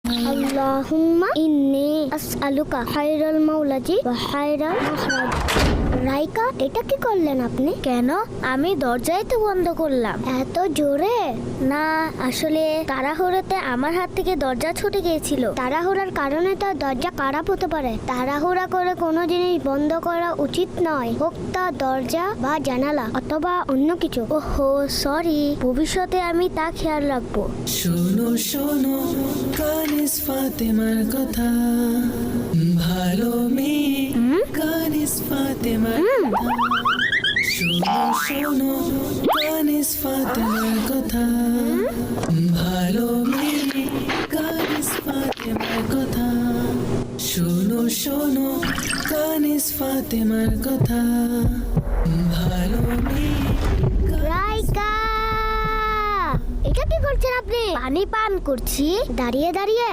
আল্লাহুম্মা ইন্নী আসআলুকা খায়রাল মাওলাজি ওয়া খায়রাল মাখরাজ। রাইকা, এটা কি করলেন আপনি? কেন? আমি দরজাই তো বন্ধ করলাম। এত জোরে? না, আসলে তাড়াহুড়োতে আমার হাত থেকে দরজা ছুটে গিয়েছিল। তাড়াহুড়ার কারণে তো দরজা খারাপ হতে পারে। তাড়াহুড়া করে কোনো জিনিস বন্ধ করা উচিত নয়, হোক তা দরজা বা জানালা অথবা অন্য কিছু। ওহো, সরি। ভবিষ্যতে আমি তা খেয়াল রাখবো। শোনো শোনো কানিস ফাতেমার কথা, ভালো মেয়ে কানিস ফাতেমার কথা। শোনো শোনো কানিস ফাতেমার কথা, ভালো মেয়ে কানিস ফাতেমার কথা। শোনো শোনো কানিস ফাতেমার কথা, ভালো মেয়ে। রাইকা, এটা কি করছেন আপনি? পানি পান করছি দাঁড়িয়ে দাঁড়িয়ে।